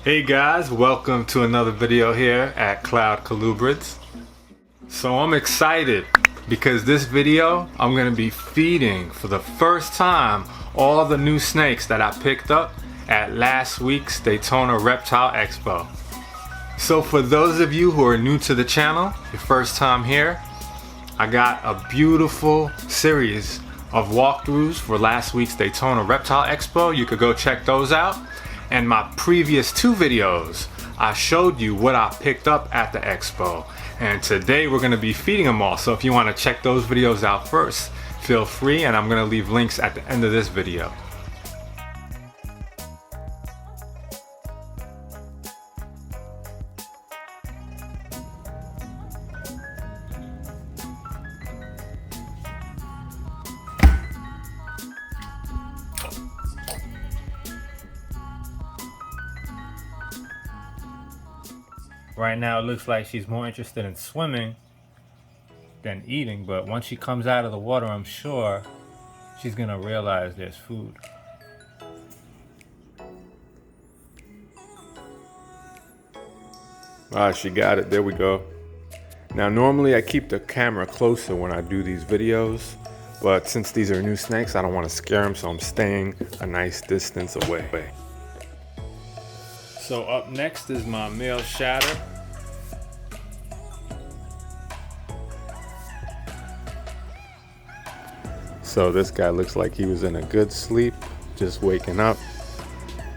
Hey guys, welcome to another video here at Colubrids. So I'm excited because this video I'm going to be feeding for the first time all the new snakes that I picked up at last week's Daytona Reptile Expo. So for those of you who are new to the channel, your first time here, I got a beautiful series of walkthroughs for last week's Daytona Reptile Expo. You could go check those out. And my previous two videos, I showed you what I picked up at the expo. And today we're gonna be feeding them all. So if you wanna check those videos out first, feel free, and I'm gonna leave links at the end of this video. Right now it looks like she's more interested in swimming than eating, but once she comes out of the water, I'm sure she's gonna realize there's food. She got it. There we go. Now normally I keep the camera closer when I do these videos, but since these are new snakes, I don't want to scare them, so I'm staying a nice distance away. So up next is my male shatter. So this guy looks like he was in a good sleep, just waking up.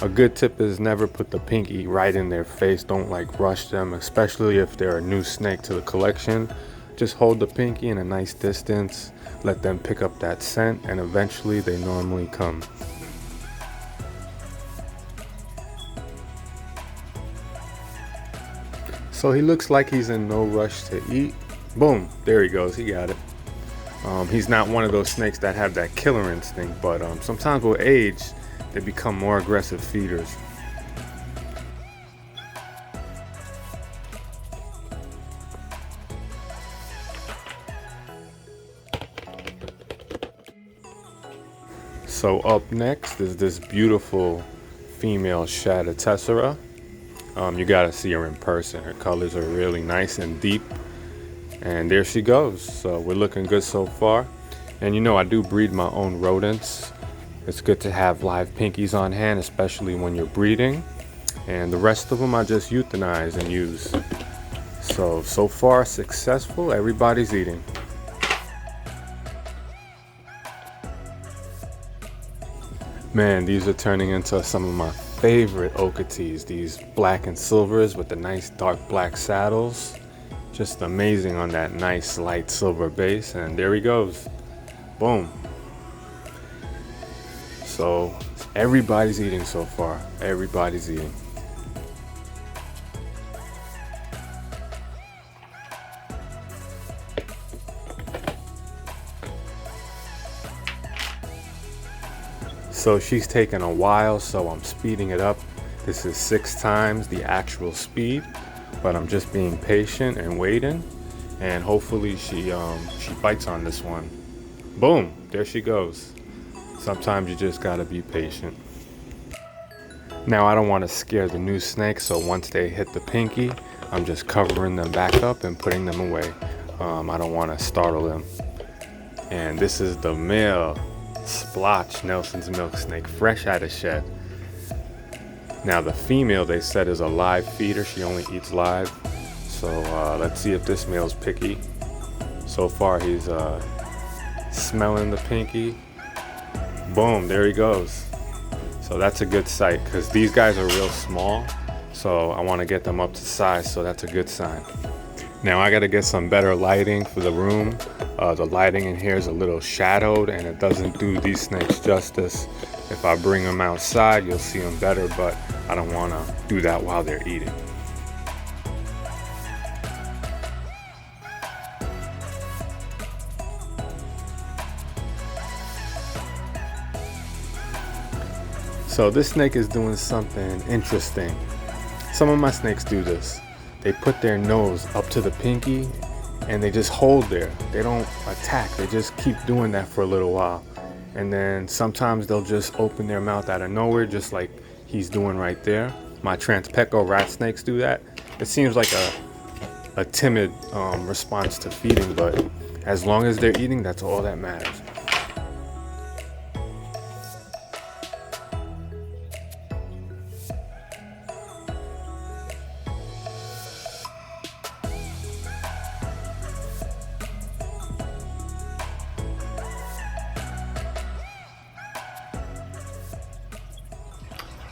A good tip is never put the pinky right in their face. Don't like rush them, especially if they're a new snake to the collection. Just hold the pinky in a nice distance, let them pick up that scent, and eventually they normally come. So he looks like he's in no rush to eat. Boom, there he goes, he got it. He's not one of those snakes that have that killer instinct, but sometimes with age, they become more aggressive feeders. So up next is this beautiful female Shatter Tessera. You gotta see her in person. Her colors are really nice and deep. And there she goes. So we're looking good so far. And you know, I do breed my own rodents. It's good to have live pinkies on hand, especially when you're breeding. And the rest of them I just euthanize and use. So far successful. Everybody's eating. Man, these are turning into some of my favorite Okeetees. These black and silvers with the nice dark black saddles. Just amazing on that nice light silver base, and there he goes. Boom. So everybody's eating so far. Everybody's eating. So she's taking a while, so I'm speeding it up. This is 6 times the actual speed. But I'm just being patient and waiting, and hopefully she bites on this one. Boom, there she goes. Sometimes you just gotta be patient. Now I don't want to scare the new snakes, so once they hit the pinky, I'm just covering them back up and putting them away. I don't want to startle them. And this is the male Splotch Nelson's milk snake, fresh out of shed. Now the female, they said, is a live feeder. She only eats live. So let's see if this male's picky. So far he's smelling the pinky. Boom, there he goes. So that's a good sight because these guys are real small. So I want to get them up to size, so that's a good sign. Now I got to get some better lighting for the room. The lighting in here is a little shadowed and it doesn't do these snakes justice. If I bring them outside, you'll see them better, but I don't want to do that while they're eating. So this snake is doing something interesting. Some of my snakes do this. They put their nose up to the pinky and they just hold there. They don't attack. They just keep doing that for a little while. And then sometimes they'll just open their mouth out of nowhere, just like he's doing right there. my Transpecco rat snakes do that. It seems like a timid response to feeding, but as long as they're eating, that's all that matters.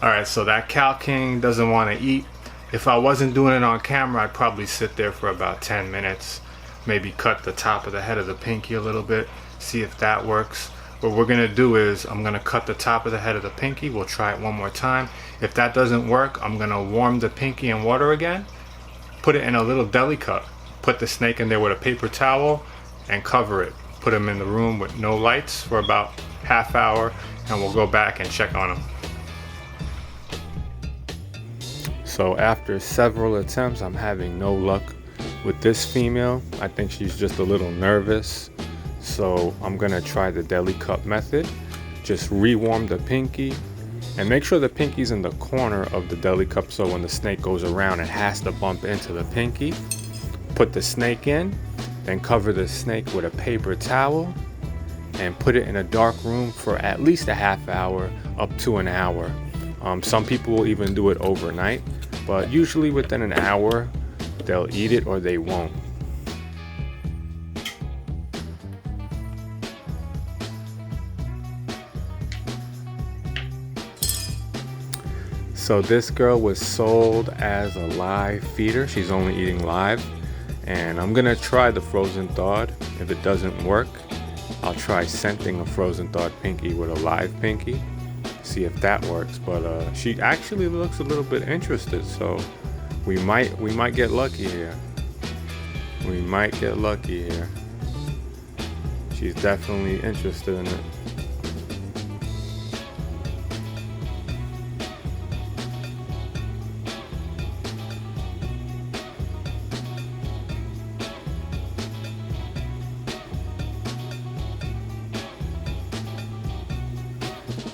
Alright, so that Cow King doesn't want to eat. If I wasn't doing it on camera, I'd probably sit there for about 10 minutes. Maybe cut the top of the head of the pinky a little bit, see if that works. What we're going to do is I'm going to cut the top of the head of the pinky. We'll try it one more time. If that doesn't work, I'm going to warm the pinky in water again. Put it in a little deli cup. Put the snake in there with a paper towel and cover it. Put him in the room with no lights for about half hour, and we'll go back and check on him. So after several attempts, I'm having no luck with this female. I think she's just a little nervous. So I'm gonna try the deli cup method. Just rewarm the pinky and make sure the pinky's in the corner of the deli cup, so when the snake goes around, it has to bump into the pinky. Put the snake in, then cover the snake with a paper towel and put it in a dark room for at least a half hour up to an hour. Some people will even do it overnight, but usually within an hour, they'll eat it or they won't. So this girl was sold as a live feeder. She's only eating live. And I'm gonna try the frozen thawed. If it doesn't work, I'll try scenting a frozen thawed pinky with a live pinky. See if that works, but she actually looks a little bit interested, so we might get lucky here. We might get lucky here. She's definitely interested in it.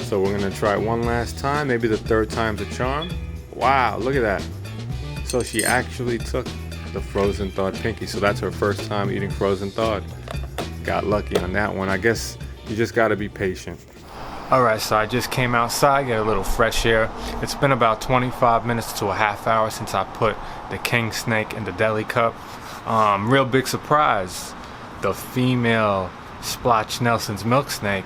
So we're gonna try it one last time, maybe the third time's a charm. Wow, look at that. So she actually took the frozen thawed pinky. So that's her first time eating frozen thawed. Got lucky on that one. I guess you just gotta be patient. Alright, so I just came outside, get a little fresh air. It's been about 25 minutes to a half hour since I put the king snake in the deli cup. Real big surprise. The female Splotch Nelson's milk snake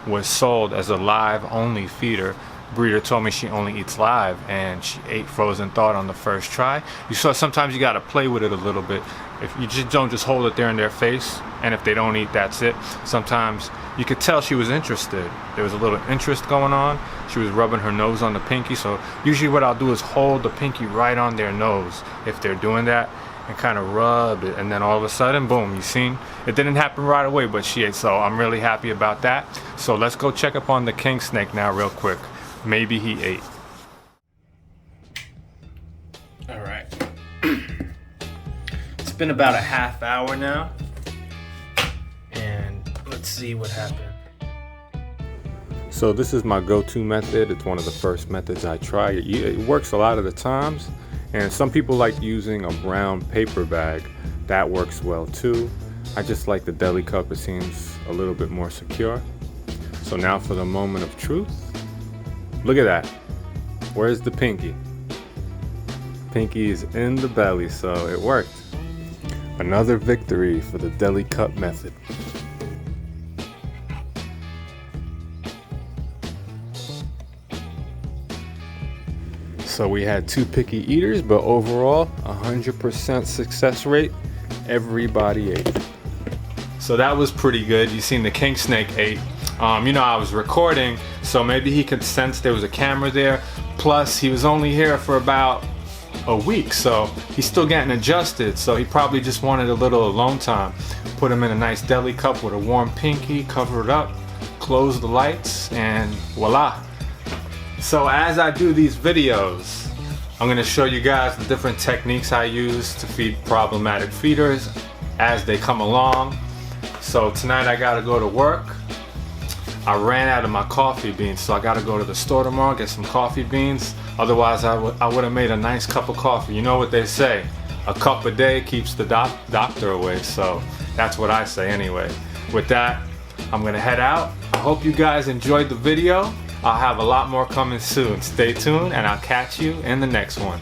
was sold as a live only feeder. Breeder told me she only eats live, and she ate frozen thawed on the first try. You saw sometimes you gotta play with it a little bit. If you just don't just hold it there in their face, and if they don't eat, that's it. Sometimes you could tell she was interested. There was a little interest going on. She was rubbing her nose on the pinky. So usually what I'll do is hold the pinky right on their nose if they're doing that, and kind of rub it, and then all of a sudden, boom, you seen? It didn't happen right away, but she ate, so I'm really happy about that. So let's go check up on the king snake now real quick. Maybe he ate. All right. It's been about a half hour now, and let's see what happened. So this is my go-to method. It's one of the first methods I try. It works a lot of the times. And some people like using a brown paper bag. That works well too. I just like the deli cup. It seems a little bit more secure. So now for the moment of truth. Look at that. Where's the pinky? Pinky is in the belly, so it worked. Another victory for the deli cup method. So we had 2 picky eaters, but overall 100% success rate. Everybody ate. So that was pretty good. You seen the king snake ate. You know, I was recording, so maybe he could sense there was a camera there. Plus, he was only here for about a week, so he's still getting adjusted. So he probably just wanted a little alone time. Put him in a nice deli cup with a warm pinky, cover it up, close the lights, and voila. So as I do these videos, I'm going to show you guys the different techniques I use to feed problematic feeders as they come along. So tonight I got to go to work. I ran out of my coffee beans, so I got to go to the store tomorrow, get some coffee beans. Otherwise, I would have made a nice cup of coffee. You know what they say, a cup a day keeps the doctor away. So that's what I say anyway. With that, I'm gonna head out. I hope you guys enjoyed the video. I'll have a lot more coming soon. Stay tuned and I'll catch you in the next one.